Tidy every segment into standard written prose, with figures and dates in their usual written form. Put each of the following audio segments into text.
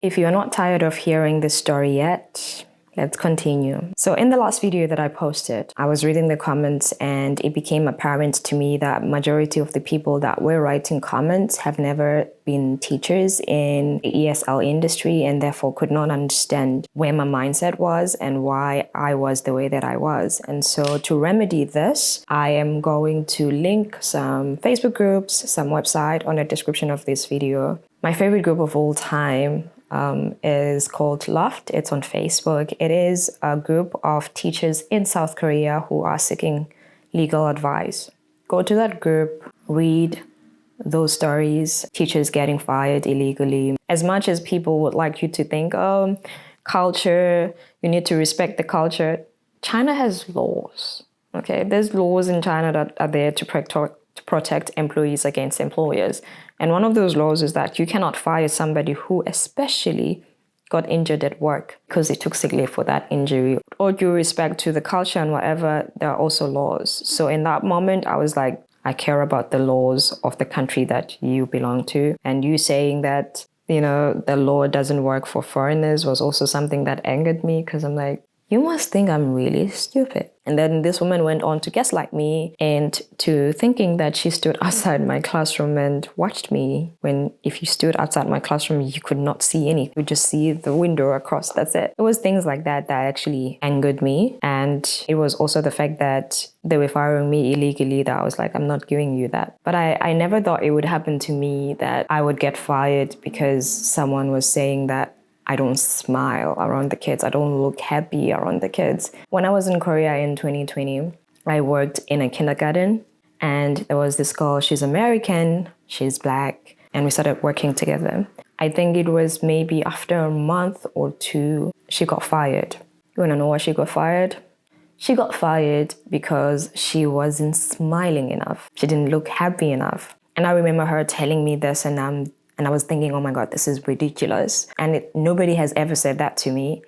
If you're not tired of hearing this story yet, let's continue. So in the last video that I posted, I was reading the comments and it became apparent to me that majority of the people that were writing comments have never been teachers in the ESL industry and therefore could not understand where my mindset was and why I was the way that I was. And so to remedy this, I am going to link some Facebook groups, some website on the description of this video. My favorite group of all time is called LOFT. It's on Facebook. It is a group of teachers in South Korea who are seeking legal advice. Go to that group, read those stories, teachers getting fired illegally. As much as people would like you to think, oh, culture, you need to respect the culture, China has laws, okay? There's laws in China that are there to protect employees against employers. And one of those laws is that you cannot fire somebody who especially got injured at work because they took sick leave for that injury. All due respect to the culture and whatever, there are also laws. So in that moment, I was like, I care about the laws of the country that you belong to. And you saying that, you know, the law doesn't work for foreigners was also something that angered me because I'm like, you must think I'm really stupid. And then this woman went on to gaslight me and to thinking that she stood outside my classroom and watched me, when if you stood outside my classroom, you could not see anything. You just see the window across, that's it. It was things like that that actually angered me. And it was also the fact that they were firing me illegally that I was like, I'm not giving you that. But I never thought it would happen to me that I would get fired because someone was saying that I don't smile around the kids. I don't look happy around the kids. When I was in Korea in 2020, I worked in a kindergarten and there was this girl, she's American, she's black, and we started working together. I think it was maybe after a month or two, she got fired. You wanna know why she got fired? She got fired because she wasn't smiling enough. She didn't look happy enough. And I remember her telling me this and I was thinking, oh my God, this is ridiculous. And nobody has ever said that to me.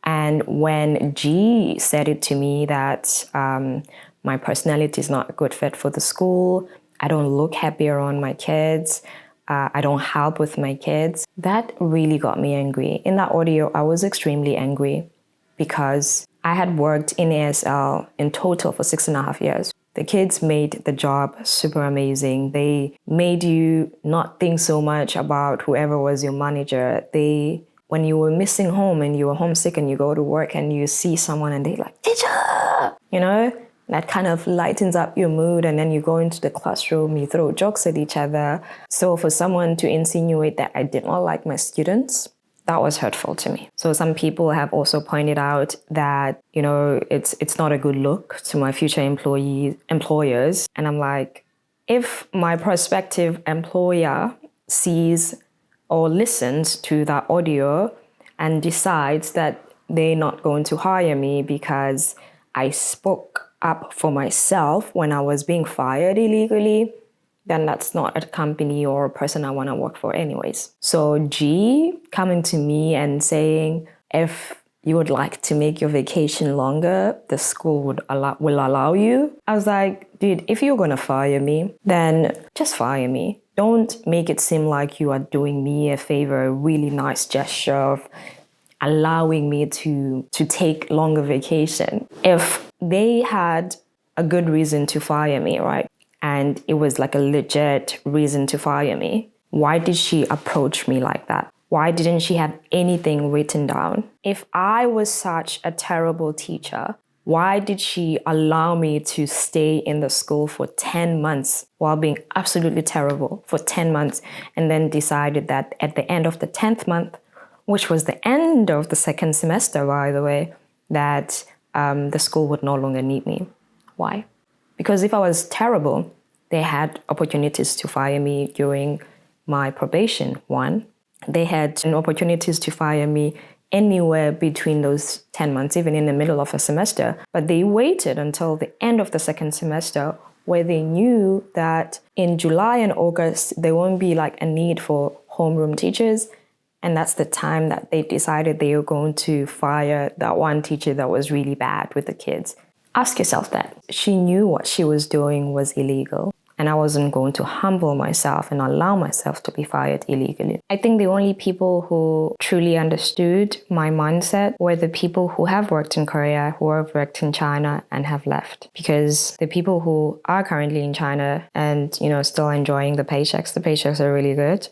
And when G said it to me that my personality is not a good fit for the school, I don't look happy around my kids, I don't help with my kids, that really got me angry. In that audio, I was extremely angry because I had worked in ASL in total for 6.5 years. The kids made the job super amazing. They made you not think so much about whoever was your manager. When you were missing home and you were homesick and you go to work and you see someone and they're like, teacher, you know, that kind of lightens up your mood. And then you go into the classroom, you throw jokes at each other. So for someone to insinuate that I did not like my students, that was hurtful to me. So some people have also pointed out that, you know, it's not a good look to my future employers. And I'm like, if my prospective employer sees or listens to that audio and decides that they're not going to hire me because I spoke up for myself when I was being fired illegally, then that's not a company or a person I want to work for anyways. So G coming to me and saying, if you would like to make your vacation longer, the school will allow you. I was like, dude, if you're going to fire me, then just fire me. Don't make it seem like you are doing me a favor, a really nice gesture of allowing me to take longer vacation. If they had a good reason to fire me, right? And it was like a legit reason to fire me, why did she approach me like that? Why didn't she have anything written down? If I was such a terrible teacher, why did she allow me to stay in the school for 10 months while being absolutely terrible for 10 months and then decided that at the end of the 10th month, which was the end of the second semester, by the way, that the school would no longer need me? Why? Because if I was terrible, they had opportunities to fire me during my probation. One, they had opportunities to fire me anywhere between those 10 months, even in the middle of a semester. But they waited until the end of the second semester where they knew that in July and August, there won't be like a need for homeroom teachers. And that's the time that they decided they were going to fire that one teacher that was really bad with the kids. Ask yourself that. She knew what she was doing was illegal. and I wasn't going to humble myself and allow myself to be fired illegally. I think the only people who truly understood my mindset were the people who have worked in Korea, who have worked in China and have left. Because the people who are currently in China and, still enjoying the paychecks are really good,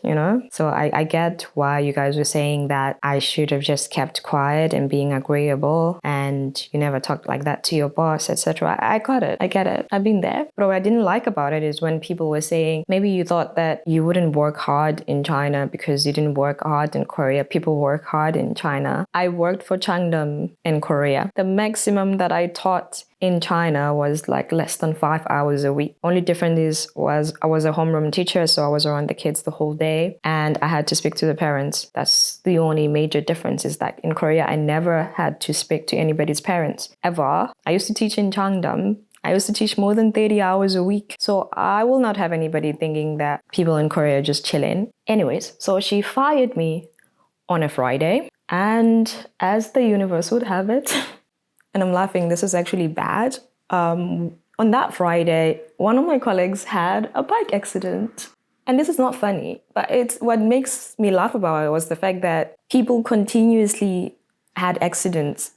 So I get why you guys were saying that I should have just kept quiet and being agreeable and you never talked like that to your boss, etc. I got it. I get it. I've been there. But what I didn't like about it is when people were saying, maybe you thought that you wouldn't work hard in China because you didn't work hard in Korea. People work hard in China. I worked for Changdom in Korea. The maximum that I taught in China was like less than 5 hours a week. Only difference was I was a homeroom teacher, so I was around the kids the whole day and I had to speak to the parents. That's the only major difference, is that in Korea, I never had to speak to anybody's parents ever. I used to teach in Changdom. I used to teach more than 30 hours a week. So I will not have anybody thinking that people in Korea are just chilling. Anyways, so she fired me on a Friday. And as the universe would have it, and I'm laughing, this is actually bad. On that Friday, one of my colleagues had a bike accident. And this is not funny, but it's what makes me laugh about it was the fact that people continuously had accidents.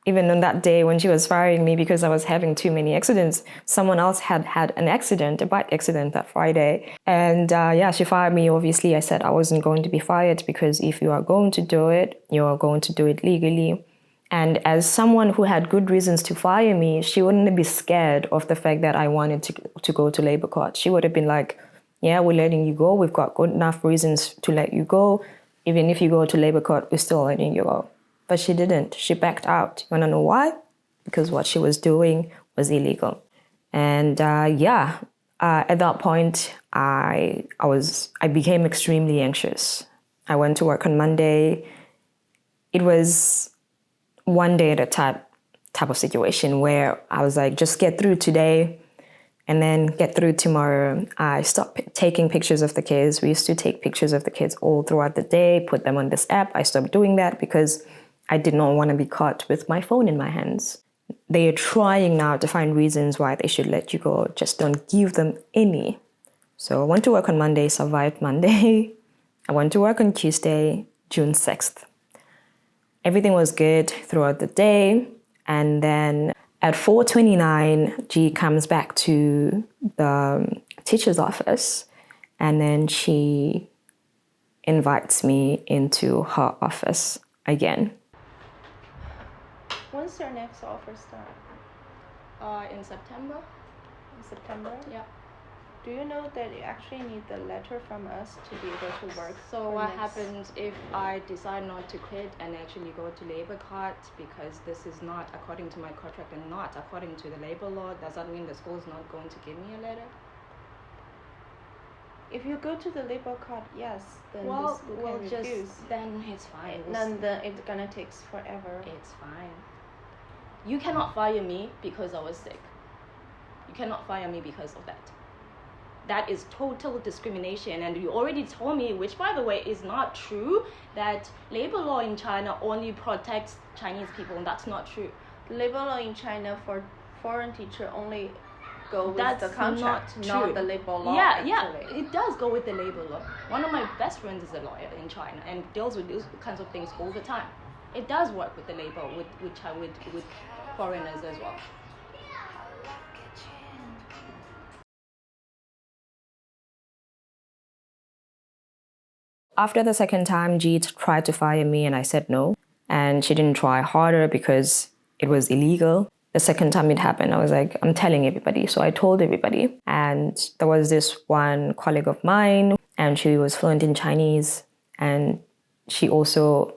Even on that day when she was firing me because I was having too many accidents, someone else had an accident, a bike accident that Friday. And she fired me. Obviously, I said I wasn't going to be fired because if you are going to do it, you are going to do it legally. And as someone who had good reasons to fire me, she wouldn't be scared of the fact that I wanted to go to labor court. She would have been like, yeah, we're letting you go. We've got good enough reasons to let you go. Even if you go to labor court, we're still letting you go. But she didn't. She backed out. You want to know why? Because what she was doing was illegal. And at that point, I became extremely anxious. I went to work on Monday. It was one day at a type of situation where I was like, just get through today and then get through tomorrow. I stopped taking pictures of the kids. We used to take pictures of the kids all throughout the day, put them on this app. I stopped doing that because I did not want to be caught with my phone in my hands. They are trying now to find reasons why they should let you go. Just don't give them any. So I went to work on Monday, survived Monday. I went to work on Tuesday, June 6th. Everything was good throughout the day. And then at 4:29, G comes back to the teacher's office. And then she invites me into her office again. When's your next offer start? In September. In September? Yeah. Do you know that you actually need the letter from us to be able to work? So what happens if I decide not to quit and actually go to labor court because this is not according to my contract and not according to the labor law? Does that mean the school is not going to give me a letter? If you go to the labor court, yes, then the school can refuse. Then it's fine. Then it's gonna take forever. It's fine. You cannot fire me because I was sick. You cannot fire me because of that. That is total discrimination, and you already told me, which by the way is not true, that labor law in China only protects Chinese people, and that's not true. Labor law in China for foreign teacher only go with That's the contract, not the labor law. Yeah, it does go with the labor law. One of my best friends is a lawyer in China and deals with these kinds of things all the time. It does work with the labor, with foreigners as well. After the second time, G tried to fire me and I said no. And she didn't try harder because it was illegal. The second time it happened, I was like, I'm telling everybody. So I told everybody. And there was this one colleague of mine, and she was fluent in Chinese. And she also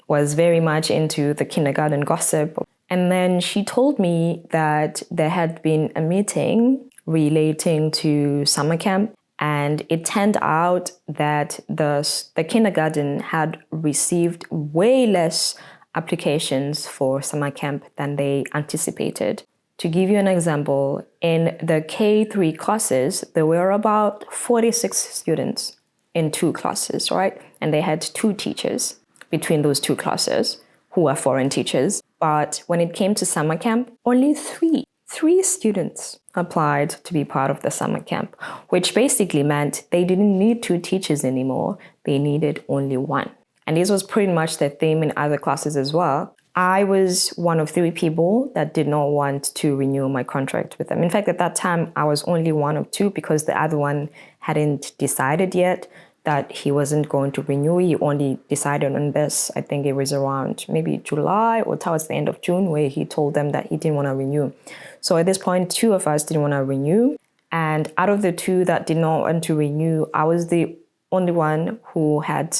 was very much into the kindergarten gossip. And then she told me that there had been a meeting relating to summer camp. And it turned out that the kindergarten had received way less applications for summer camp than they anticipated. To give you an example, in the K3 classes, there were about 46 students in 2 classes, right? And they had 2 teachers between those 2 classes who are foreign teachers. But when it came to summer camp, only 3 3 students applied to be part of the summer camp, which basically meant they didn't need 2 teachers anymore. They needed only 1. And this was pretty much the theme in other classes as well. I was one of 3 people that did not want to renew my contract with them. In fact, at that time, I was only one of 2 because the other one hadn't decided yet that he wasn't going to renew. He only decided on this, I think it was around maybe July or towards the end of June, where he told them that he didn't want to renew. So at this point, 2 of us didn't want to renew. And out of the 2 that did not want to renew, I was the only one who had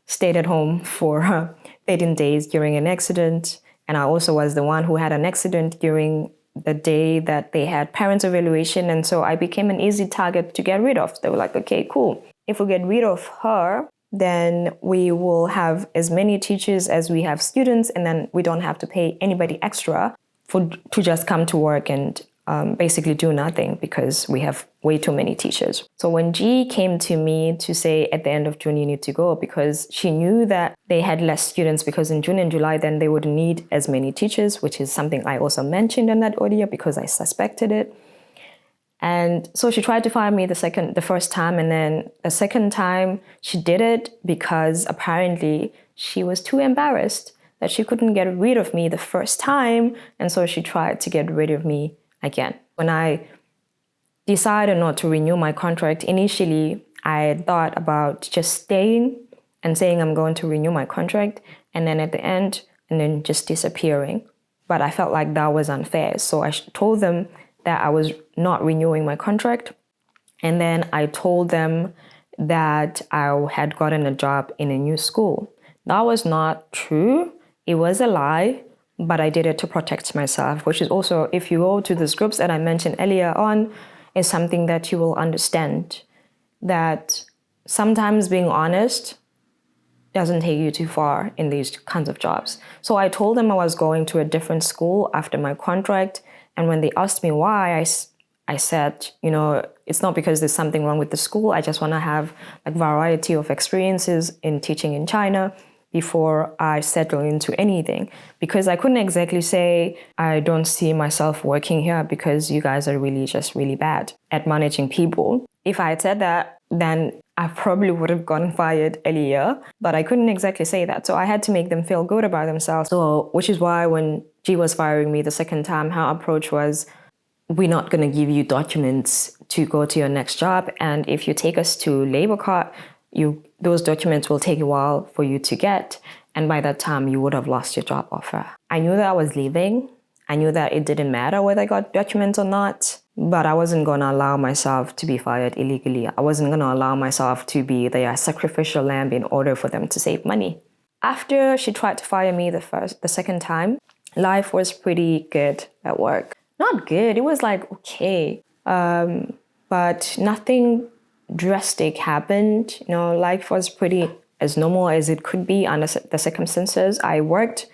stayed at home for 13 days during an accident. And I also was the one who had an accident during the day that they had parents' evaluation. And so I became an easy target to get rid of. They were like, okay, cool. If we get rid of her, then we will have as many teachers as we have students, and then we don't have to pay anybody extra to just come to work and basically do nothing because we have way too many teachers. So when G came to me to say at the end of June, you need to go, because she knew that they had less students, because in June and July, then they would need as many teachers, which is something I also mentioned in that audio because I suspected it. And so she tried to fire me the first time, and then the second time she did it because apparently she was too embarrassed that she couldn't get rid of me the first time, and so she tried to get rid of me again. When I decided not to renew my contract, initially I thought about just staying and saying I'm going to renew my contract, and then at the end, and then just disappearing. But I felt like that was unfair, so I told them that I was not renewing my contract. And then I told them that I had gotten a job in a new school. That was not true. It was a lie, but I did it to protect myself, which is also, if you go to the scripts that I mentioned earlier on, is something that you will understand, that sometimes being honest doesn't take you too far in these kinds of jobs. So I told them I was going to a different school after my contract. And when they asked me why, I said, it's not because there's something wrong with the school. I just want to have a variety of experiences in teaching in China before I settle into anything. Because I couldn't exactly say, I don't see myself working here because you guys are really bad at managing people. If I had said that, then I probably would have gotten fired earlier, but I couldn't exactly say that. So I had to make them feel good about themselves. So, which is why when G was firing me the second time, her approach was, we're not going to give you documents to go to your next job. And if you take us to labor court, those documents will take a while for you to get. And by that time, you would have lost your job offer. I knew that I was leaving. I knew that it didn't matter whether I got documents or not, but I wasn't going to allow myself to be fired illegally. I wasn't going to allow myself to be the sacrificial lamb in order for them to save money. After she tried to fire me the second time, life was pretty good at work. Not good, it was like okay, but nothing drastic happened. Life was pretty as normal as it could be under the circumstances. I worked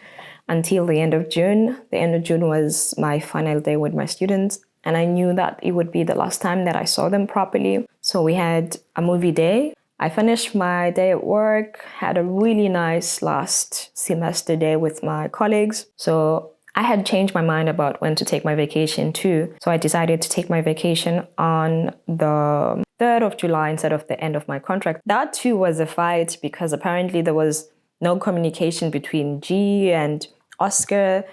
until the end of June. The end of June was my final day with my students, and I knew that it would be the last time that I saw them properly. So we had a movie day. I finished my day at work, had a really nice last semester day with my colleagues. So I had changed my mind about when to take my vacation too. So I decided to take my vacation on the 3rd of July instead of the end of my contract. That too was a fight because apparently there was no communication between G and Oscar.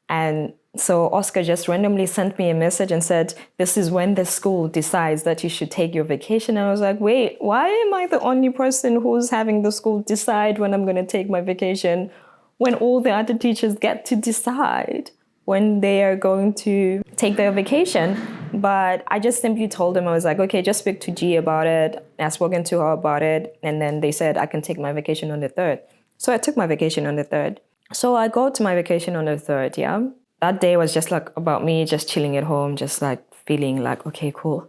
And so Oscar just randomly sent me a message and said, this is when the school decides that you should take your vacation. And I was like, wait, why am I the only person who's having the school decide when I'm going to take my vacation, when all the other teachers get to decide when they are going to take their vacation? But I just simply told them, I was like, okay, just speak to G about it. I've spoken to her about it. And then they said I can take my vacation on the 3rd. So I took my vacation on the 3rd. So I go to my vacation on the 3rd, yeah? That day was just like about me just chilling at home, just like feeling like, okay, cool.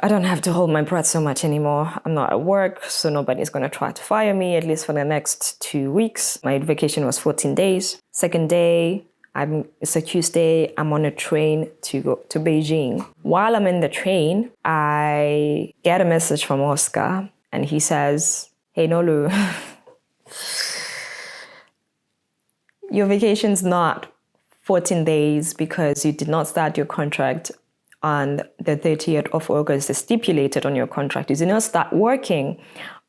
I don't have to hold my breath so much anymore. I'm not at work, so nobody's going to try to fire me, at least for the next 2 weeks. My vacation was 14 days. Second day, it's a Tuesday, I'm on a train to go to Beijing. While I'm in the train, I get a message from Oscar, and he says, hey, Nolu, your vacation's not 14 days because you did not start your contract on the 30th of August as stipulated on your contract. You did not start working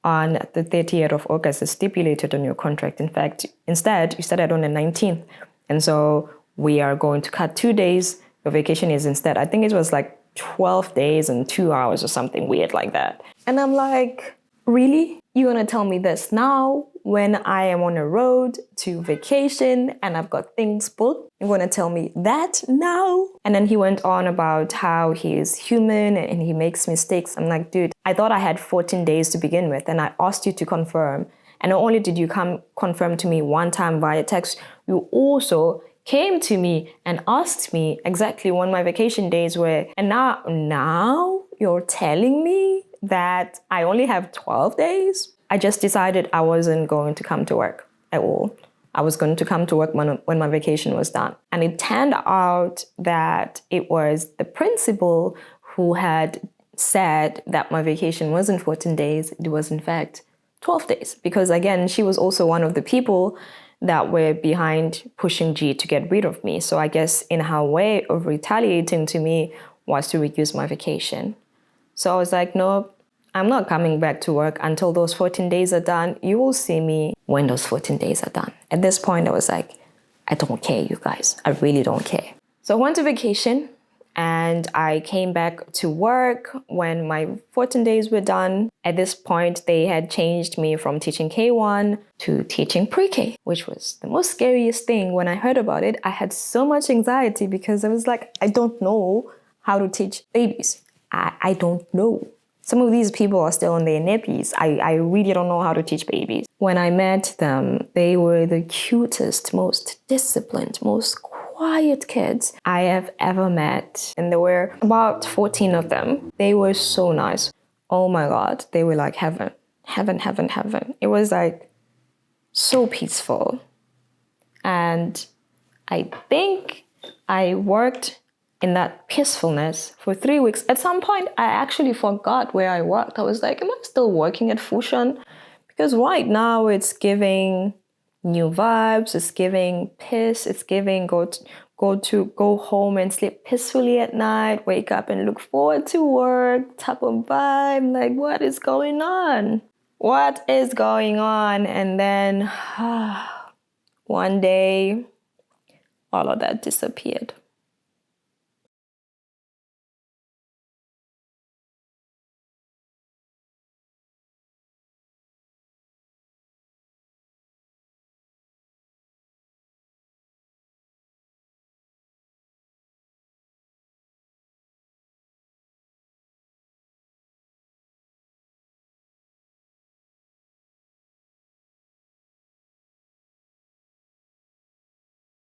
on the 30th of August as stipulated on your contract. In fact, instead, you started on the 19th. And so we are going to cut 2 days. Your vacation is instead, I think it was like 12 days and 2 hours or something weird like that. And I'm like, really? You're gonna tell me this now when I am on the road to vacation and I've got things booked? You're gonna tell me that now? And then he went on about how he is human and he makes mistakes. I'm like, dude, I thought I had 14 days to begin with and I asked you to confirm. And not only did you confirm to me one time via text, you also came to me and asked me exactly when my vacation days were. And now you're telling me that I only have 12 days? I just decided I wasn't going to come to work at all. I was going to come to work when my vacation was done. And it turned out that it was the principal who had said that my vacation wasn't 14 days. It was in fact 12 days. Because again, she was also one of the people that were behind pushing G to get rid of me. So I guess in her way of retaliating to me was to reduce my vacation. So I was like, no, I'm not coming back to work until those 14 days are done. You will see me when those 14 days are done. At this point, I was like, I don't care, you guys. I really don't care. So I went to vacation and I came back to work when my 14 days were done. At this point, they had changed me from teaching K1 to teaching pre-K, which was the most scariest thing. When I heard about it, I had so much anxiety because I was like, I don't know how to teach babies. I don't know. Some of these people are still in their nappies. I really don't know how to teach babies. When I met them, they were the cutest, most disciplined, most quiet kids I have ever met. And there were about 14 of them. They were so nice. Oh my God, they were like heaven. Heaven, heaven, heaven. It was like so peaceful. And I think I worked in that peacefulness for 3 weeks. At some point, I actually forgot where I worked. I was like, am I still working at Fushan? Because right now it's giving new vibes, it's giving peace, it's giving go home and sleep peacefully at night, wake up and look forward to work type of vibe. Like, what is going on? What is going on? And then one day, all of that disappeared.